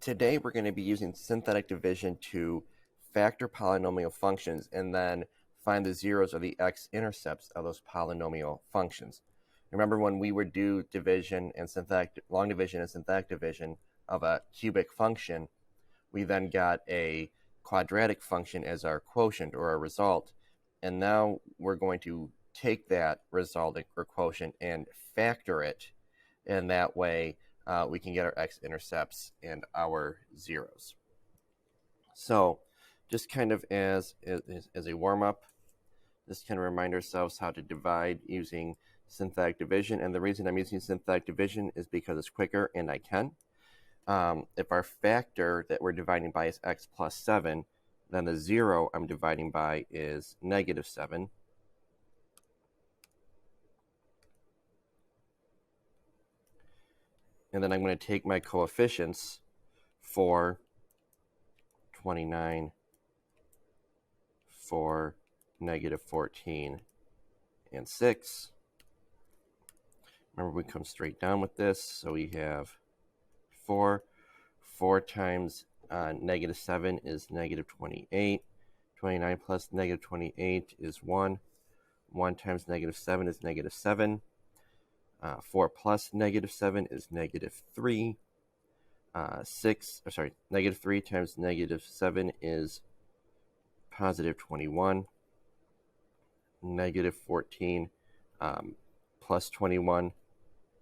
Today we're going to be using synthetic division to factor polynomial functions and then find the zeros or the x-intercepts of those polynomial functions. Remember when we would do division and long division and synthetic division of a cubic function, we then got a quadratic function as our quotient or our result, and now we're going to take that result or quotient and factor it, and that way we can get our x-intercepts and our zeros. So just kind of as a warm-up, just kind of remind ourselves how to divide using synthetic division. And the reason I'm using synthetic division is because it's quicker and I can. If our factor that we're dividing by is x plus 7, then the 0 I'm dividing by is negative 7. And then I'm going to take my coefficients for 29, for negative 14, and 6. Remember, we come straight down with this, so we have 4. 4 times negative 7 is negative 28. 29 plus negative 28 is 1. 1 times negative 7 is negative 7. 4 plus negative 7 is negative 3. Negative 3 times negative 7 is positive 21. Negative 14 plus 21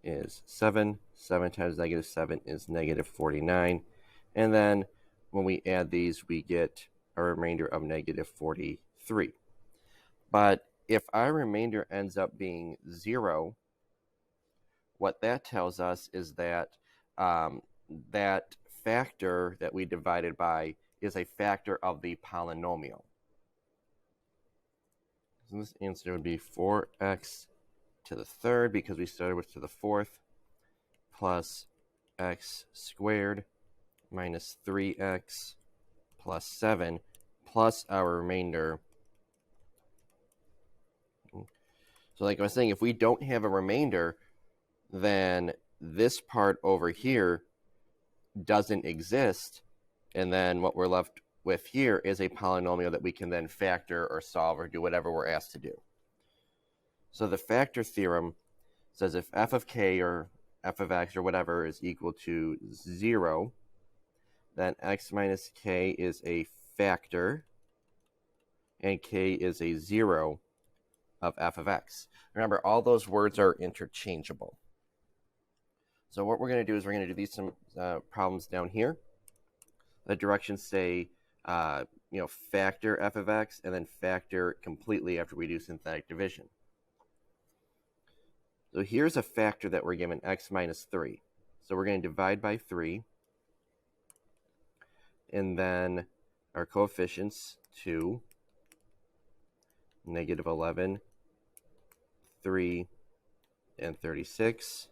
is 7. 7 times negative 7 is negative 49. And then when we add these, we get a remainder of negative 43. But if our remainder ends up being 0, what that tells us is that that factor that we divided by is a factor of the polynomial. So this answer would be 4x to the third, because we started with to the fourth, plus x squared minus 3x plus 7 plus our remainder. So like I was saying, if we don't have a remainder, then this part over here doesn't exist, and then what we're left with here is a polynomial that we can then factor or solve or do whatever we're asked to do. So the factor theorem says if f of k or f of x or whatever is equal to 0, then x minus k is a factor and k is a 0 of f of x. Remember, all those words are interchangeable. So what we're going to do is we're going to do these some problems down here. The directions say factor f of x and then factor completely after we do synthetic division. So here's a factor that we're given, x minus 3. So we're going to divide by 3. And then our coefficients, 2, negative 11, 3, and 36.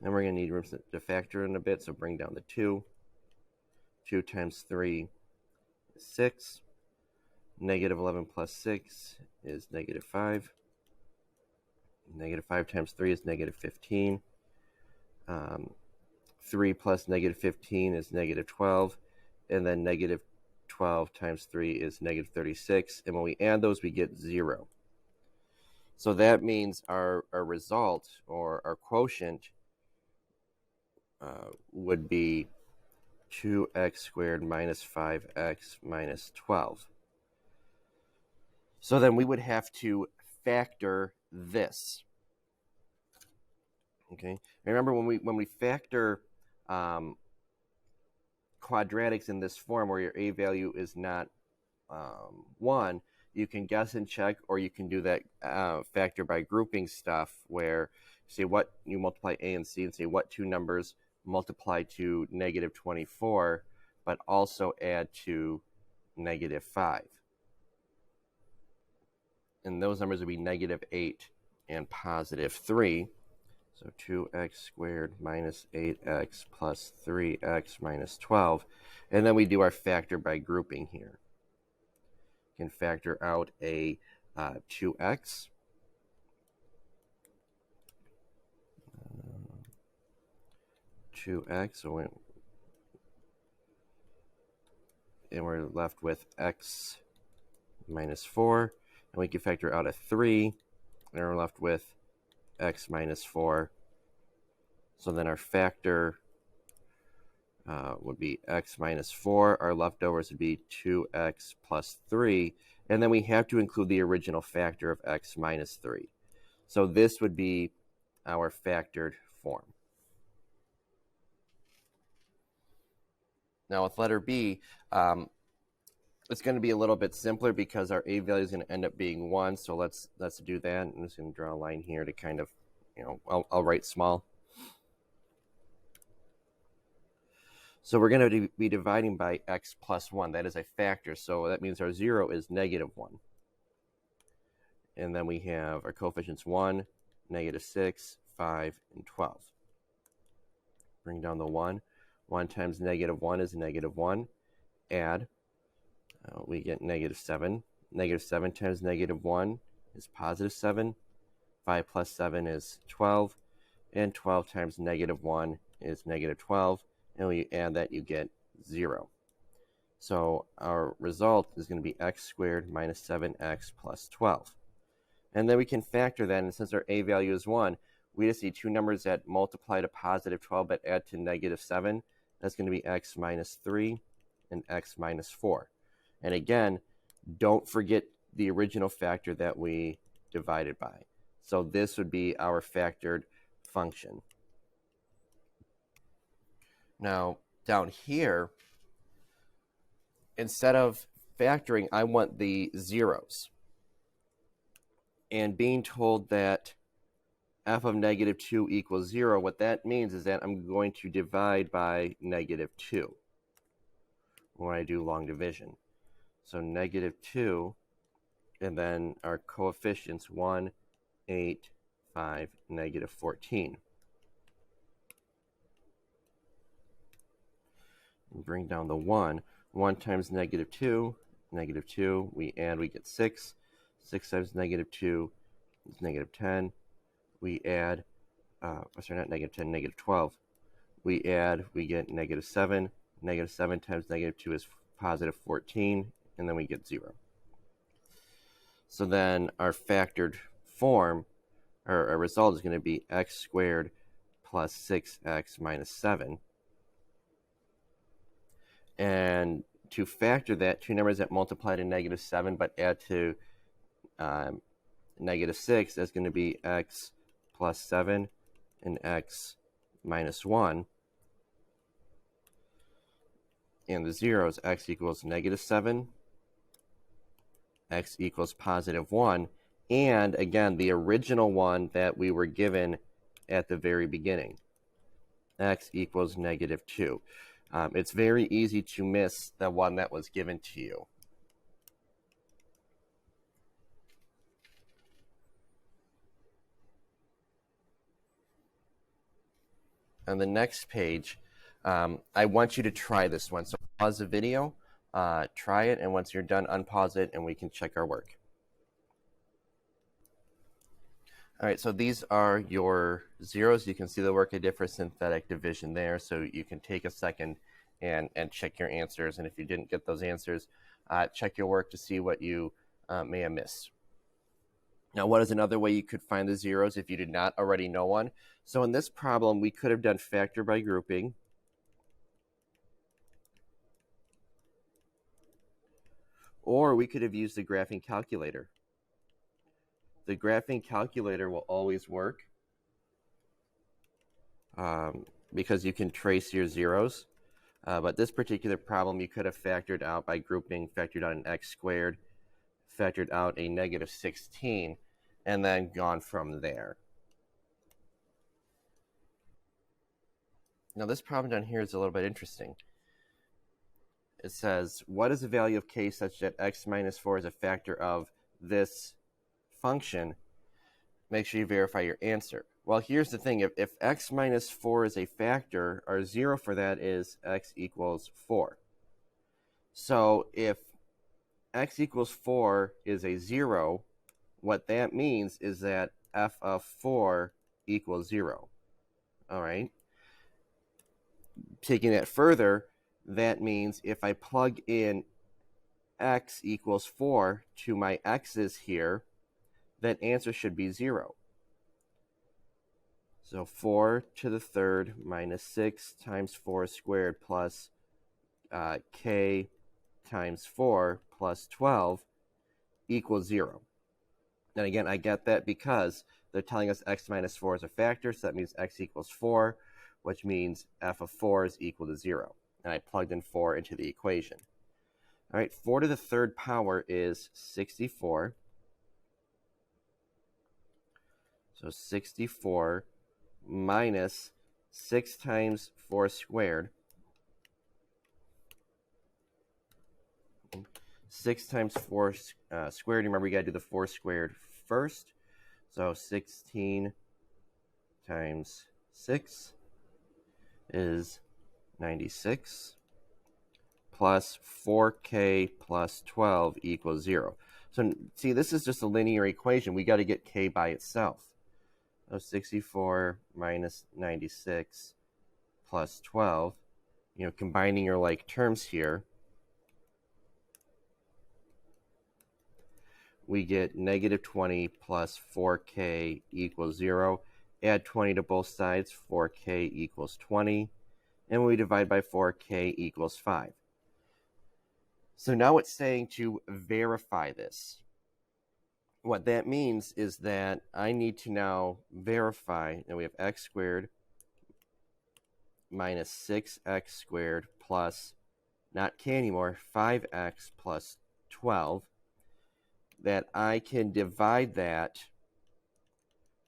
And we're going to need room to factor in a bit, so bring down the 2. 2 times 3 is 6. Negative 11 plus 6 is negative 5. Negative 5 times 3 is negative 15. 3 plus negative 15 is negative 12. And then negative 12 times 3 is negative 36. And when we add those, we get 0. So that means our result, or our quotient, would be 2x squared minus 5x minus 12. So then we would have to factor this. Okay. Remember, when we factor quadratics in this form where your a value is not 1, you can guess and check, or you can do that factor by grouping stuff where say what you multiply a and c and say what two numbers multiply to negative 24 but also add to negative 5. And those numbers would be negative 8 and positive 3. So 2x squared minus 8x plus 3x minus 12. And then we do our factor by grouping here. You can factor out a 2x. 2x, so and we're left with x minus 4. And we can factor out a 3, and we're left with x minus 4. So then our factor would be x minus 4. Our leftovers would be 2x plus 3. And then we have to include the original factor of x minus 3. So this would be our factored form. Now with letter B, it's going to be a little bit simpler because our a value is going to end up being 1. So let's do that. I'm just going to draw a line here to kind of, I'll write small. So we're going to be dividing by x plus 1. That is a factor. So that means our 0 is negative 1. And then we have our coefficients 1, negative 6, 5, and 12. Bring down the 1. 1 times negative 1 is negative 1. Add. We get negative 7. Negative 7 times negative 1 is positive 7. 5 plus 7 is 12. And 12 times negative 1 is negative 12. And when you add that, you get 0. So our result is going to be x squared minus 7x plus 12. And then we can factor that, and since our a value is 1, we just need two numbers that multiply to positive 12 but add to negative 7. That's going to be x minus 3 and x minus 4. And again, don't forget the original factor that we divided by. So this would be our factored function. Now, down here, instead of factoring, I want the zeros. And being told that f of negative 2 equals 0, what that means is that I'm going to divide by negative 2 when I do long division. So negative 2, and then our coefficients 1, 8, 5, negative 14. Bring down the 1. 1 times negative 2, we add, we get 6. 6 times negative 2 is negative 10. We add, sorry, not negative 10, negative 12. We add, we get negative 7. Negative 7 times negative 2 is positive 14, and then we get 0. So then our factored form, or our result, is going to be x squared plus 6x minus 7. And to factor that, two numbers that multiply to negative 7 but add to negative 6, that's going to be x plus 7 and x minus 1. And the zeros, x equals negative 7, x equals positive 1, and again, the original one that we were given at the very beginning, x equals negative 2. It's very easy to miss the one that was given to you. On the next page, I want you to try this one. So pause the video, try it, and once you're done, unpause it, and we can check our work. All right, so these are your zeros. You can see the work I did for synthetic division there, so you can take a second and check your answers. And if you didn't get those answers, check your work to see what you may have missed. Now, what is another way you could find the zeros if you did not already know one? So in this problem, we could have done factor by grouping. Or we could have used the graphing calculator. The graphing calculator will always work because you can trace your zeros. But this particular problem, you could have factored out by grouping, factored out an x squared, factored out a negative 16, and then gone from there. Now this problem down here is a little bit interesting. It says, what is the value of k such that x minus 4 is a factor of this function? Make sure you verify your answer. Well, here's the thing. If x minus 4 is a factor, our 0 for that is x equals 4. So if x equals 4 is a 0, what that means is that f of 4 equals 0. All right. Taking that further, that means if I plug in x equals 4 to my x's here, that answer should be 0. So 4 to the third minus 6 times 4 squared plus k times 4 plus 12 equals 0. And again, I get that because they're telling us x minus 4 is a factor, so that means x equals 4, which means f of 4 is equal to 0. And I plugged in 4 into the equation. All right, 4 to the third power is 64. So 64 minus 6 times 4 squared. 6 times 4 squared, remember you got to do the 4 squared first. So 16 times 6 is 96 plus 4k plus 12 equals 0. So see, this is just a linear equation. We got to get k by itself. So 64 minus 96 plus 12, combining your like terms here, we get negative 20 plus 4k equals 0. Add 20 to both sides, 4k equals 20. And we divide by 4k equals 5. So now it's saying to verify this. What that means is that I need to now verify that we have x squared minus 6x squared plus, not k anymore, 5x plus 12, that I can divide that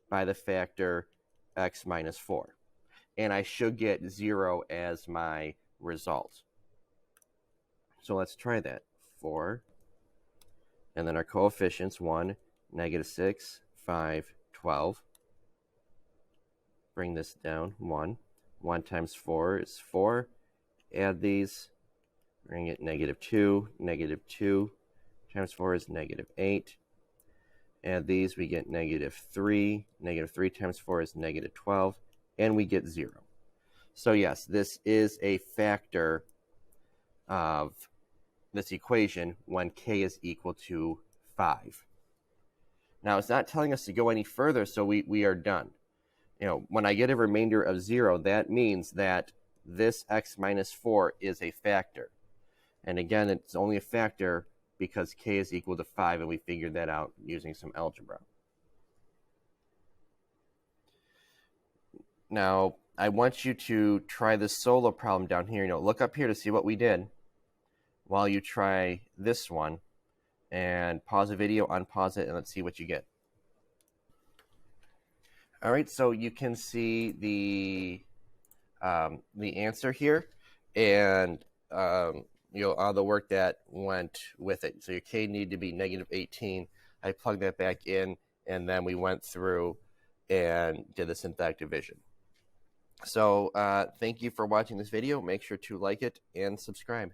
by the factor x minus 4. And I should get 0 as my result. So let's try that. 4, and then our coefficients, 1, negative 6, 5, 12. Bring this down, 1. 1 times 4 is 4. Add these, bring it negative 2. Negative 2 times 4 is negative 8. Add these, we get negative 3. Negative 3 times 4 is negative 12. And we get 0. So yes, this is a factor of this equation when k is equal to 5. Now, it's not telling us to go any further, so we are done. When I get a remainder of 0, that means that this x minus 4 is a factor. And again, it's only a factor because k is equal to 5, and we figured that out using some algebra. Now, I want you to try this solo problem down here. Look up here to see what we did while you try this one. And pause the video, unpause it, and let's see what you get. All right, so you can see the answer here, and all the work that went with it. So your k needed to be negative 18. I plugged that back in, and then we went through and did the synthetic division. So thank you for watching this video. Make sure to like it and subscribe.